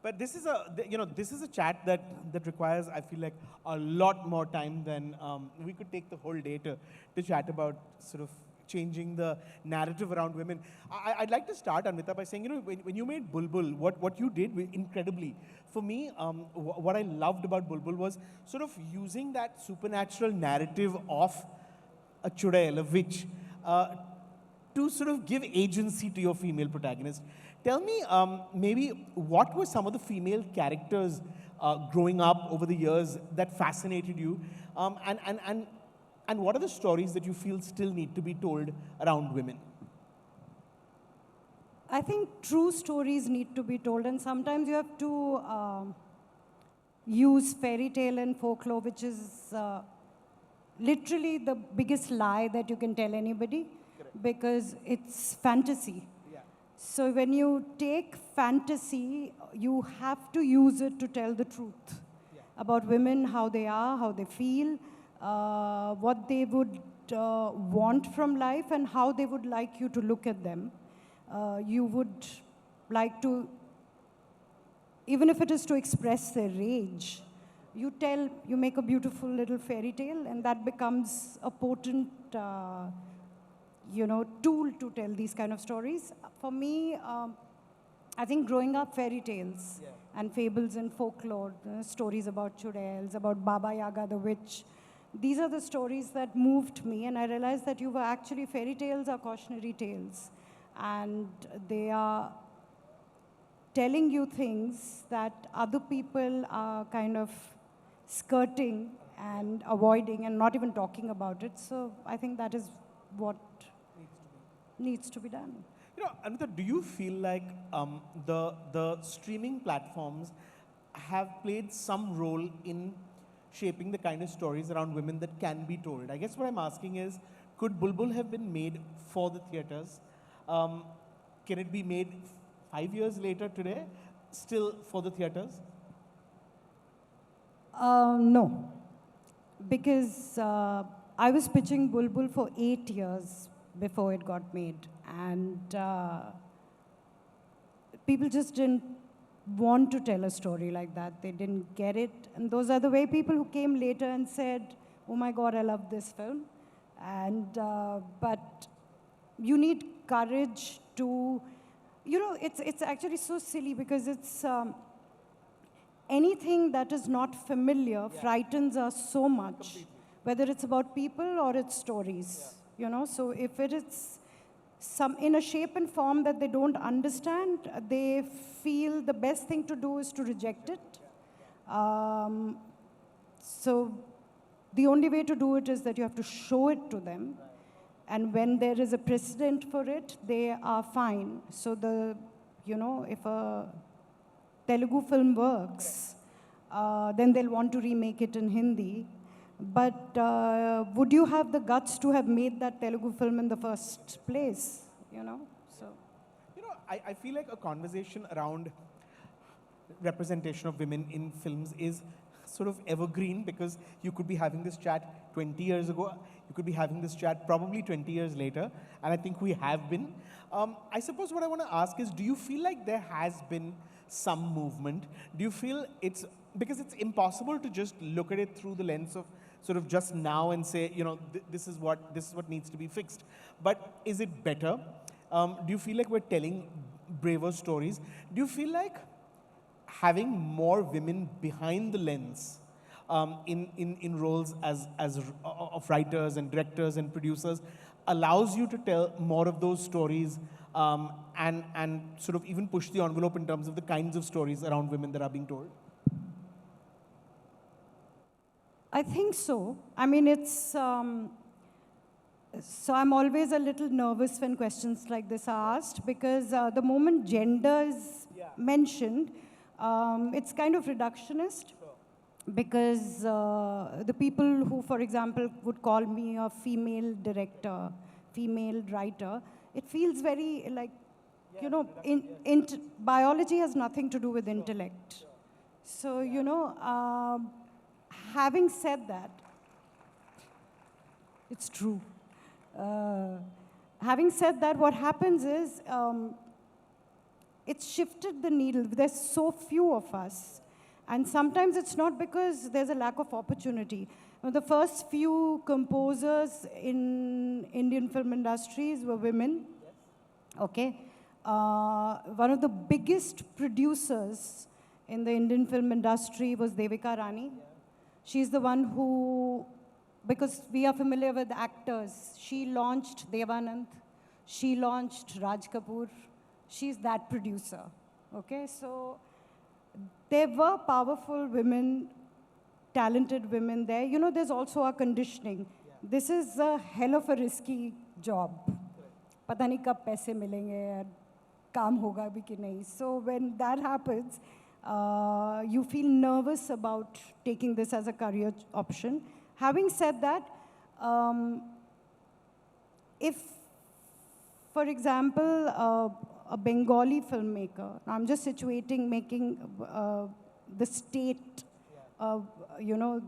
But this is this is a chat that requires, I feel like, a lot more time than we could take the whole day to chat about sort of changing the narrative around women. I'd like to start, Anvitaa, by saying, when you made Bulbul, what you did incredibly, for me, what I loved about Bulbul was sort of using that supernatural narrative of a chudail, a witch, to sort of give agency to your female protagonist. Tell me, maybe, what were some of the female characters growing up over the years that fascinated you? And what are the stories that you feel still need to be told around women? I think true stories need to be told, and sometimes you have to use fairy tale and folklore, which is literally the biggest lie that you can tell anybody. Correct. Because it's fantasy. Yeah. So when you take fantasy, you have to use it to tell the truth about women, how they are, how they feel, what they would want from life, and how they would like you to look at them. You would like to, even if it is to express their rage, you make a beautiful little fairy tale, and that becomes a potent, tool to tell these kind of stories. For me, I think growing up, fairy tales and fables and folklore, stories about chudails, about Baba Yaga the witch, these are the stories that moved me, and I realized that fairy tales are cautionary tales, and they are telling you things that other people are kind of skirting and avoiding and not even talking about it. So I think that is what needs to be done. Anvitaa, do you feel like the streaming platforms have played some role in shaping the kind of stories around women that can be told? I guess what I'm asking is, could Bulbul have been made for the theaters? Can it be made 5 years later today, still for the theaters? No, because I was pitching Bulbul for 8 years before it got made, and people just didn't want to tell a story like that. They didn't get it, and those are the way people who came later and said, "Oh my God, I love this film," and but you need courage to, it's actually so silly because it's anything that is not familiar frightens us so much. Completely. Whether it's about people or it's stories, so if it is in a shape and form that they don't understand, they feel the best thing to do is to reject it. So the only way to do it is that you have to show it to them. And when there is a precedent for it, they are fine. So if a Telugu film works, then they'll want to remake it in Hindi. But would you have the guts to have made that Telugu film in the first place? So. I feel like a conversation around representation of women in films is sort of evergreen, because you could be having this chat 20 years ago, you could be having this chat probably 20 years later, and I think we have been. I suppose what I want to ask is, do you feel like there has been some movement? Do you feel because it's impossible to just look at it through the lens of sort of just now and say, this is what needs to be fixed. But is it better? Do you feel like we're telling braver stories? Do you feel like having more women behind the lens in roles of writers and directors and producers allows you to tell more of those stories and sort of even push the envelope in terms of the kinds of stories around women that are being told? I think so. I mean, it's... so I'm always a little nervous when questions like this are asked, because the moment gender is mentioned, it's kind of reductionist. Sure. Because the people who, for example, would call me a female director, female writer, it feels very like, biology has nothing to do with intellect. Sure. So, having said that, it's true. Having said that, what happens is, it's shifted the needle. There's so few of us. And sometimes it's not because there's a lack of opportunity. The first few composers in Indian film industries were women. Okay. One of the biggest producers in the Indian film industry was Devika Rani. She's the one who, because we are familiar with actors, she launched Devanand, she launched Raj Kapoor. She's that producer. Okay, so there were powerful women, talented women there. You know, there's also our conditioning. This is a hell of a risky job. Pata nahi kab paise milenge, kaam hoga bhi ki nahi. So when that happens, you feel nervous about taking this as a career option. Having said that, if, for example, a Bengali filmmaker, I'm just situating, making the state, you know,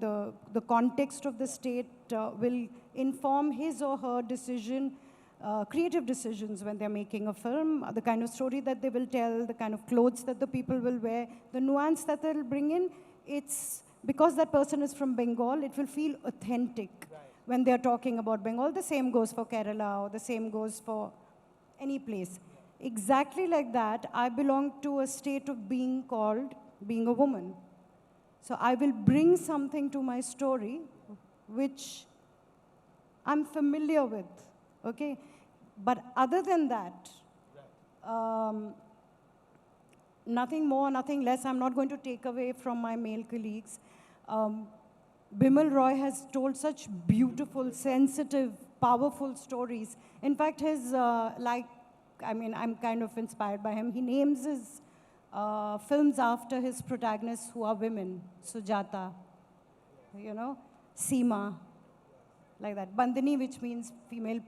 the context of the state will inform his or her decision, creative decisions when they're making a film, the kind of story that they will tell, the kind of clothes that the people will wear, the nuance that they'll bring in. It's because that person is from Bengal, it will feel authentic when they're talking about Bengal. The same goes for Kerala, or the same goes for any place. Exactly like that, I belong to a state of being called being a woman. So I will bring something to my story which I'm familiar with, okay? But other than that, nothing more, nothing less. I'm not going to take away from my male colleagues. Bimal Roy has told such beautiful, sensitive, powerful stories. In fact, his, I'm kind of inspired by him. He names his films after his protagonists who are women. Sujata, you know, Seema, like that. Bandini, which means female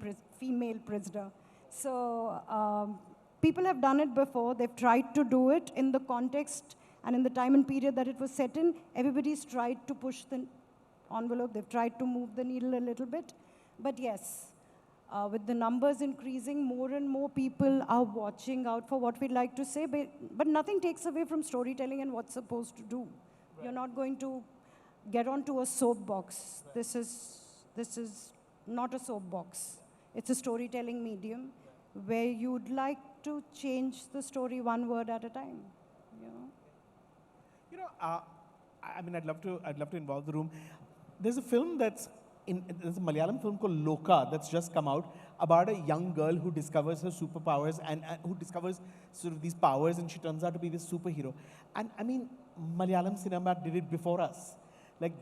prisoner. So people have done it before. They've tried to do it in the context and in the time and period that it was set in. Everybody's tried to push the envelope. They've tried to move the needle a little bit. But yes, with the numbers increasing, more and more people are watching out for what we'd like to say. But nothing takes away from storytelling and what's supposed to do. Right. You're not going to get onto a soapbox. Right. This is not a soapbox. It's a storytelling medium where you'd like to change the story one word at a time. You know, I mean, I'd love to involve the room. There's a film there's a Malayalam film called Loka that's just come out about a young girl who discovers her superpowers and who discovers sort of these powers, and she turns out to be this superhero. And I mean, Malayalam cinema did it before us. Like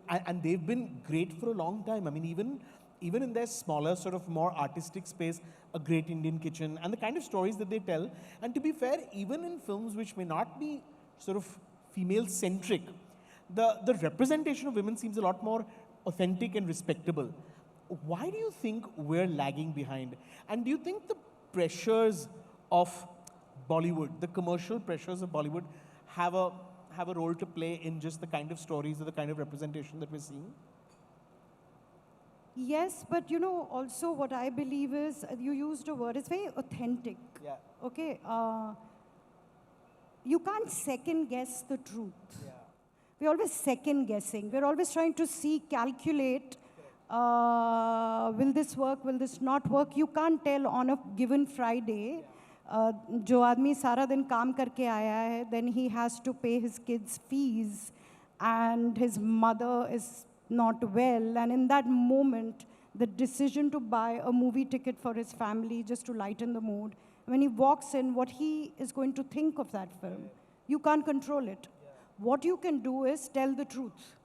and they've been great for a long time. I mean, even in their smaller, sort of more artistic space, A Great Indian Kitchen, and the kind of stories that they tell. And to be fair, even in films which may not be sort of female-centric, the representation of women seems a lot more authentic and respectable. Why do you think we're lagging behind? And do you think the pressures of Bollywood, the commercial pressures of Bollywood, have a role to play in just the kind of stories or the kind of representation that we're seeing? Yes, but you know, also what I believe is, you used a word, it's very authentic. Yeah. Okay, you can't second guess the truth. Yeah. We're always second guessing. We're always trying to calculate, will this work, will this not work? You can't tell on a given Friday, jo aadmi sara din kaam karke aaya hai, then he has to pay his kids' fees, and his mother is not well, and in that moment, the decision to buy a movie ticket for his family just to lighten the mood, when he walks in, what he is going to think of that film, you can't control it. What you can do is tell the truth.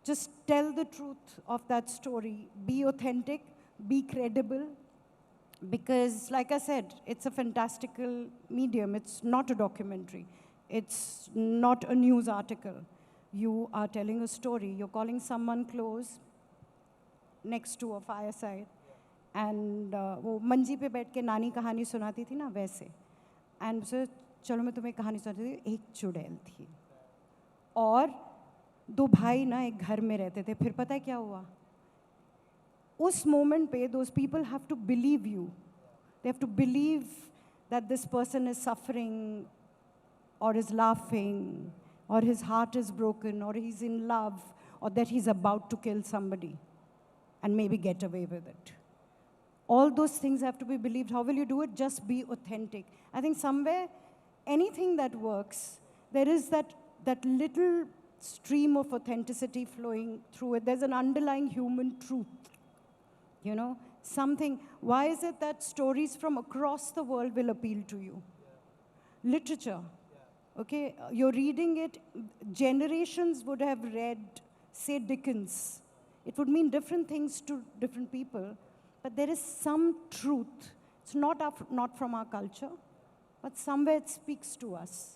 Just tell the truth of that story. Be authentic, be credible, because like I said, it's a fantastical medium. It's not a documentary. It's not a news article. You are telling a story. You're calling someone close next to a fireside. And वो मंजी पे बैठ के नानी कहानी सुनाती थी ना वैसे. And so चलो मैं तुम्हें कहानी सुनाती हूँ. एक चुड़ैल थी और दो भाई ना एक घर में रहते थे. फिर पता है क्या हुआ? उस मोमेंट पे those people have to believe you. They have to believe that this person is suffering or is laughing or his heart is broken or he's in love or that he's about to kill somebody and maybe get away with it. All those things have to be believed. How will you do it? Just be authentic. I think somewhere, anything that works, there is that little stream of authenticity flowing through it. There's an underlying human truth, you know, something. Why is it that stories from across the world will appeal to you? Literature, okay? You're reading it, generations would have read, say, Dickens. It would mean different things to different people, but there is some truth. It's not from our culture, but somewhere it speaks to us.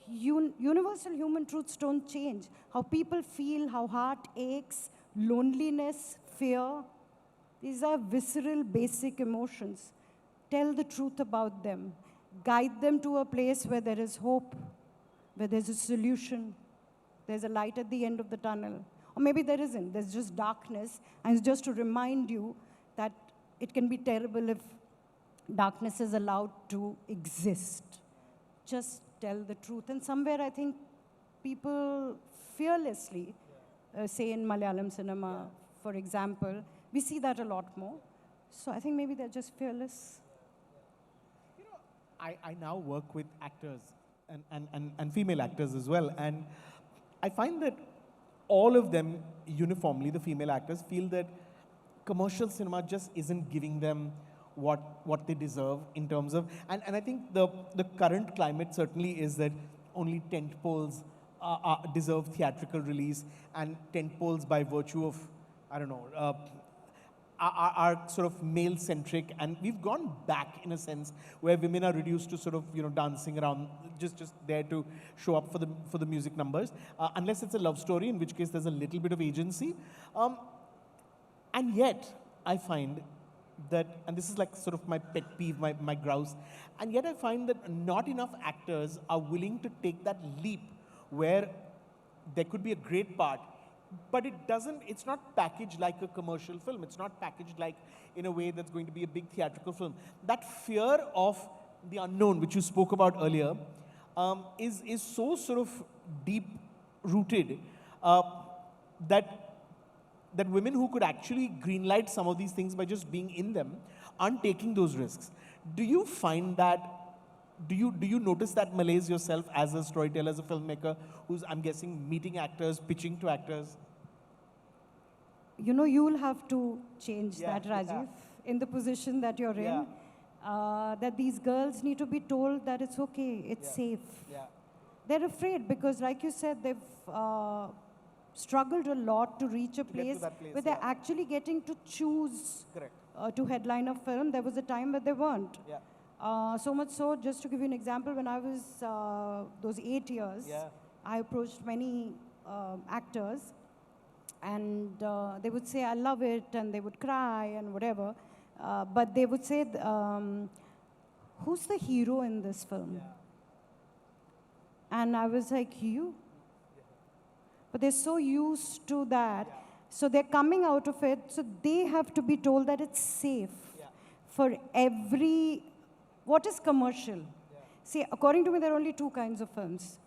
Universal human truths don't change. How people feel, how heart aches, loneliness, fear, these are visceral, basic emotions. Tell the truth about them. Guide them to a place where there is hope, where there's a solution, there's a light at the end of the tunnel. Or maybe there isn't, there's just darkness, and it's just to remind you that it can be terrible if darkness is allowed to exist. Just tell the truth. And somewhere I think people fearlessly, say in Malayalam cinema, for example, we see that a lot more. So I think maybe they're just fearless. You know, I now work with actors and female actors as well. And I find that all of them, uniformly, the female actors, feel that commercial cinema just isn't giving them what they deserve in terms of, and I think the current climate certainly is that only tentpoles deserve theatrical release, and tentpoles by virtue of, I don't know, are sort of male-centric, and we've gone back in a sense where women are reduced to sort of, you know, dancing around, just there to show up for the music numbers, unless it's a love story, in which case there's a little bit of agency. And yet, I find that, and this is like sort of my pet peeve, my grouse, and yet I find that not enough actors are willing to take that leap where there could be a great part, but it's not packaged like a commercial film. It's not packaged like in a way that's going to be a big theatrical film. That fear of the unknown, which you spoke about earlier, is so sort of deep rooted that women who could actually greenlight some of these things by just being in them aren't taking those risks. Do you find that, do you notice that malaise yourself as a storyteller, as a filmmaker, who's, I'm guessing, meeting actors, pitching to actors? You know, you'll have to change that, Rajeev, in the position that you're in, that these girls need to be told that it's okay, it's safe. They're afraid because, like you said, they've struggled a lot to reach a place where they're actually getting to choose to headline a film. There was a time where they weren't. So much so, just to give you an example, when I was those 8 years, I approached many actors, and they would say, I love it, and they would cry and whatever. But they would say, who's the hero in this film? And I was like, you? But they're so used to that. So they're coming out of it. So they have to be told that it's safe for every... What is commercial? See, according to me, there are only two kinds of films.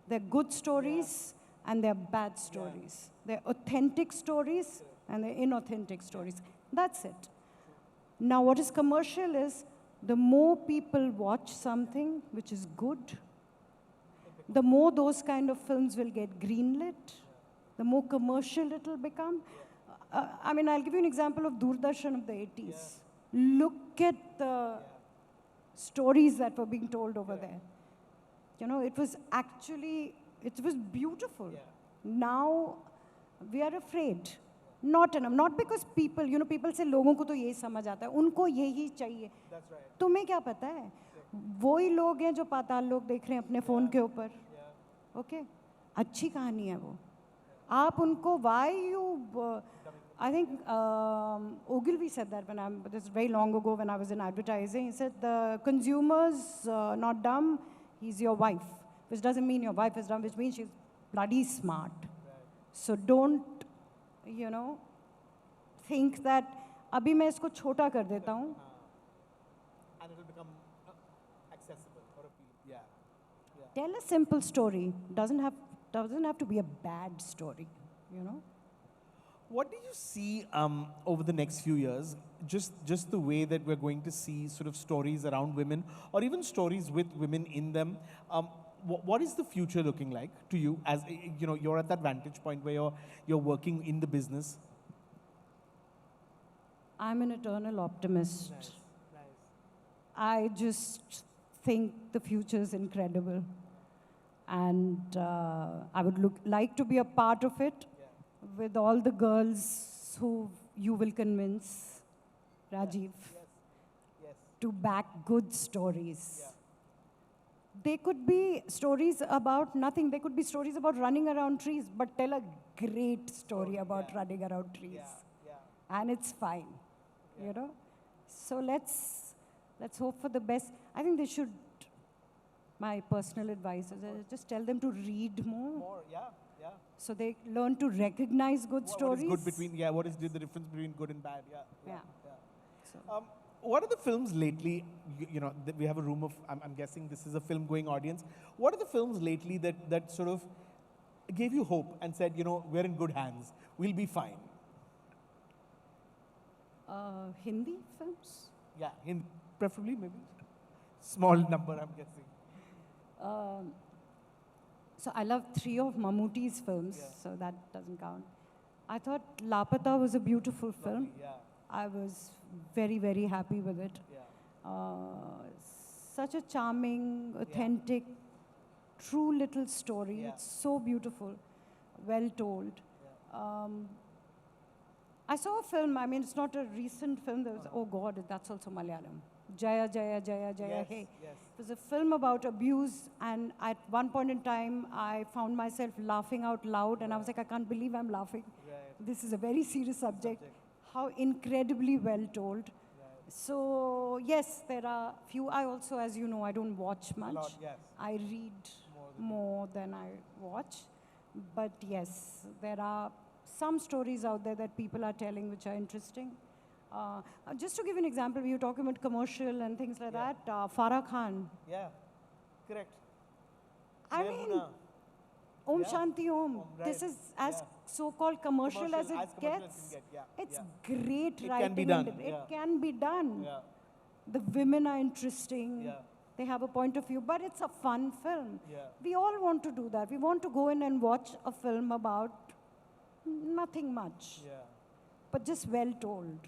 They're good stories and they're bad stories. They're authentic stories and they're inauthentic stories. That's it. Now, what is commercial is the more people watch something which is good, the more those kind of films will get greenlit, the more commercial it will become. I mean, I'll give you an example of Doordarshan of the 80s. Look at the stories that were being told over there. You know, it was actually, it was beautiful. Now, we are afraid. Not enough. Not because people, you know, people say, लोगों को तो यही समझ आता है, उनको यही चाहिए. तुम्हें क्या पता है? वही लोग हैं जो पाताल लोग देख रहे हैं अपने फ़ोन के ऊपर. Okay? अच्छी कहानी है वो. आप उनको, why you... I think Ogilvy said that this is very long ago when I was in advertising. He said, the consumer's not dumb, he's your wife. Which doesn't mean your wife is dumb, which means she's bloody smart. So don't, you know, think that, अभी मैं इसको छोटा कर देता हूँ. Yeah. Yeah. Tell a simple story. Doesn't have to be a bad story, you know? What do you see over the next few years? Just the way that we're going to see sort of stories around women, or even stories with women in them. What is the future looking like to you? As you know, you're at that vantage point where you're working in the business. I'm an eternal optimist. Nice. I just think the future is incredible. And I would like to be a part of it with all the girls who you will convince, Rajeev, Yes. to back good stories. They could be stories about nothing. They could be stories about running around trees, but tell a great story about running around trees. And it's fine, you know? So let's hope for the best. I think they should, my personal advice is just tell them to read more. More, yeah. So they learn to recognize good stories. What is good between, what is the difference between good and bad? Yeah. So, what are the films lately, you know, we have a room of, I'm guessing this is a film-going audience. What are the films lately that sort of gave you hope and said, you know, we're in good hands, we'll be fine? Hindi films? Yeah, preferably maybe. Small number, I'm guessing. So I love 3 of Mammootty's films, so that doesn't count. I thought Lapata was a beautiful film. Yeah. I was very, very happy with it. Such a charming, authentic, true little story. It's so beautiful, well told. I saw a film, I mean, it's not a recent film, there was, oh God, that's also Malayalam. Jaya, Jaya, Jaya, Jaya, Hey. It was a film about abuse, and at one point in time, I found myself laughing out loud, and I was like, I can't believe I'm laughing. This is a very serious subject. How incredibly well told. So, yes, there are few. I also, as you know, I don't watch much. I read more than I watch. But yes, there are some stories out there that people are telling which are interesting. Just to give an example, we were talking about commercial and things like that. Farah Khan. Yeah, correct. I mean, Om Shanti Om. This is as so-called commercial as it gets. It's great It writing. can be done. It can be done. The women are interesting. They have a point of view, but it's a fun film. We all want to do that. We want to go in and watch a film about nothing much, but just well told.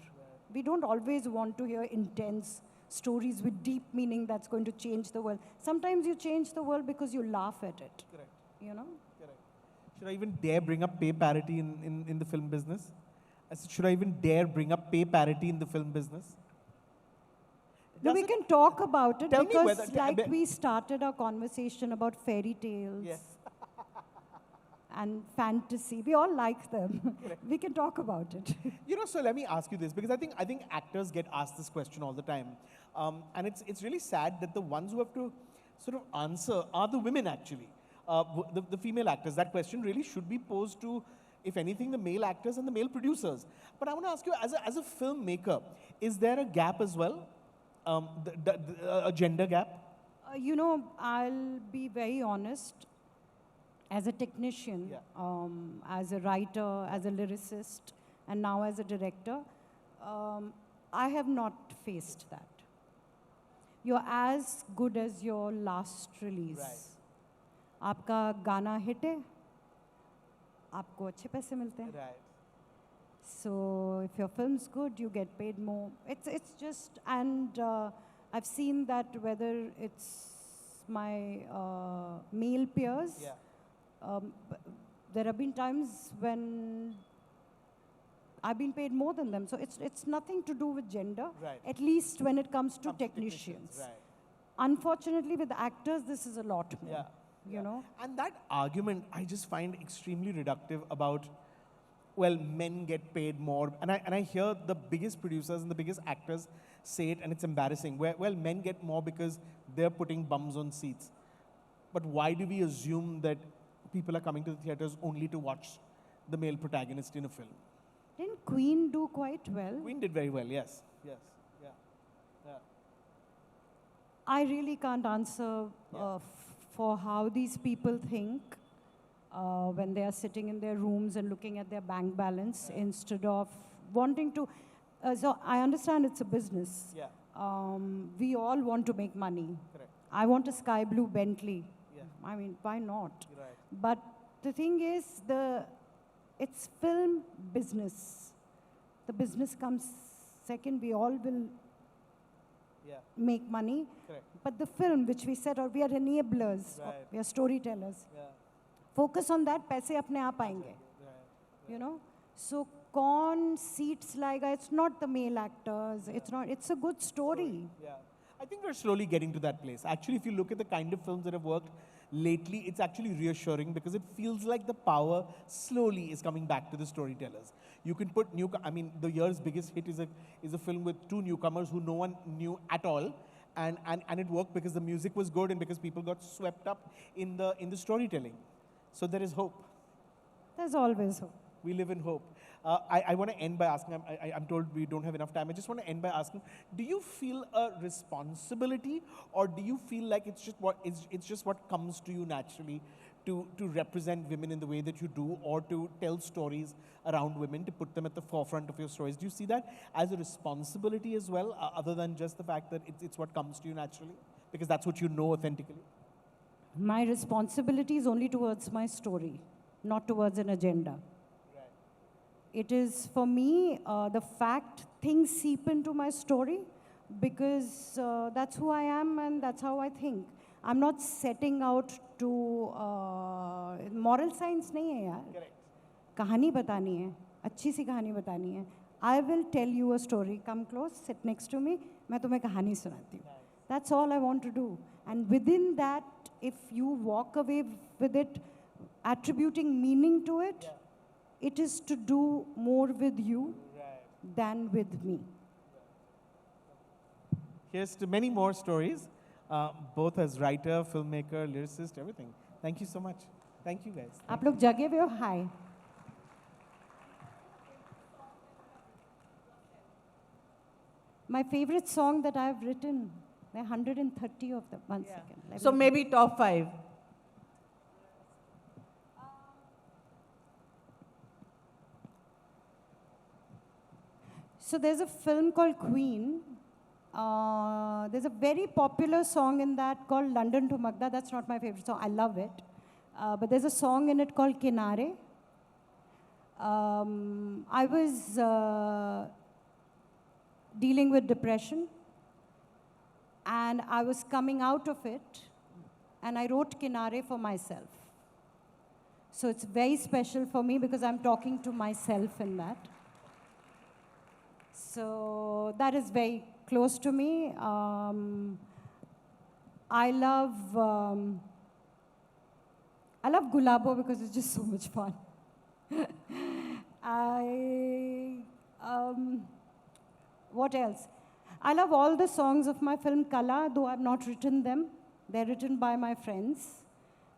We don't always want to hear intense stories with deep meaning that's going to change the world. Sometimes you change the world because you laugh at it. Correct. You know? Correct. Should I even dare bring up pay parity in the film business? I said, should I even dare bring up pay parity in the film business? No, we can talk about it because we started our conversation about fairy tales. And fantasy. We all like them. We can talk about it. You know, so let me ask you this, because I think actors get asked this question all the time. And it's really sad that the ones who have to sort of answer are the women, actually. The female actors. That question really should be posed to, if anything, the male actors and the male producers. But I want to ask you, as a filmmaker, is there a gap as well? A gender gap? You know, I'll be very honest. As a technician, as a writer, as a lyricist, and now as a director, I have not faced that. You're as good as your last release. आपका गाना hit है, आपको अच्छे पैसे मिलते हैं. So if your film's good, you get paid more. It's just, and I've seen that whether it's my male peers. There have been times when I've been paid more than them. So it's nothing to do with gender, at least when it comes to technicians. Unfortunately, with actors, this is a lot more, you know. And that argument I just find extremely reductive about, well, men get paid more. And I hear the biggest producers and the biggest actors say it, and it's embarrassing. Well, men get more because they're putting bums on seats. But why do we assume that people are coming to the theaters only to watch the male protagonist in a film? Didn't Queen do quite well? Queen did very well, yes. I really can't answer for how these people think when they are sitting in their rooms and looking at their bank balance instead of wanting to. So I understand it's a business. Yeah. We all want to make money. Correct. I want a sky blue Bentley. Yeah. I mean, why not? Right. But the thing is, it's film business. The business comes second. We all will make money. Correct. But the film, which we said, or we are enablers, or we are storytellers. Focus on that, paise apne aap aayenge. You know? So, con seats laiga, it's not the male actors, it's not, it's a good story. Yeah. I think we're slowly getting to that place. Actually, if you look at the kind of films that have worked lately, it's actually reassuring because it feels like the power slowly is coming back to the storytellers. You can put I mean, the year's biggest hit is a film with two newcomers who no one knew at all. And it worked because the music was good and because people got swept up in the storytelling. So there is hope. There's always hope. We live in hope. I want to end by asking, I'm told we don't have enough time. I just want to end by asking, do you feel a responsibility or do you feel like it's just what comes to you naturally to represent women in the way that you do or to tell stories around women, to put them at the forefront of your stories? Do you see that as a responsibility as well, other than just the fact that it's what comes to you naturally? Because that's what you know authentically. My responsibility is only towards my story, not towards an agenda. It is, for me, the fact things seep into my story because that's who I am and that's how I think. I'm not setting out to, moral science nahi hai yaar. Correct. Kahani batani hai, अच्छी सी कहानी बतानी है. I will tell you a story. Come close, sit next to me. मैं तुम्हें कहानी सुनाती हूँ. That's all I want to do. And within that, if you walk away with it, attributing meaning to it, it is to do more with you than with me. Here's to many more stories, both as writer, filmmaker, lyricist, everything. Thank you so much. Thank you guys. आप लोग जगे हुए हो? Hi. My favorite song that I've written, there are 130 of them. One second. So maybe top 5. So there's a film called Queen. There's a very popular song in that called London to Magda. That's not my favorite song. I love it. But there's a song in it called Kinare. I was dealing with depression. And I was coming out of it. And I wrote Kinare for myself. So it's very special for me because I'm talking to myself in that. So that is very close to me. I love Gulabo because it's just so much fun. What else? I love all the songs of my film Kala, though I've not written them. They're written by my friends.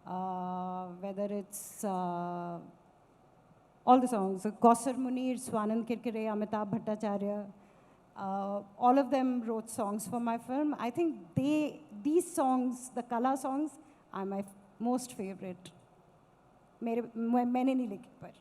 Whether it's all the songs, Kausar Munir, Swanand Kirkire, Amitabh Bhattacharya, all of them wrote songs for my film. I think these songs, the Kala songs, are my most favorite. मैंने नहीं लिखी पर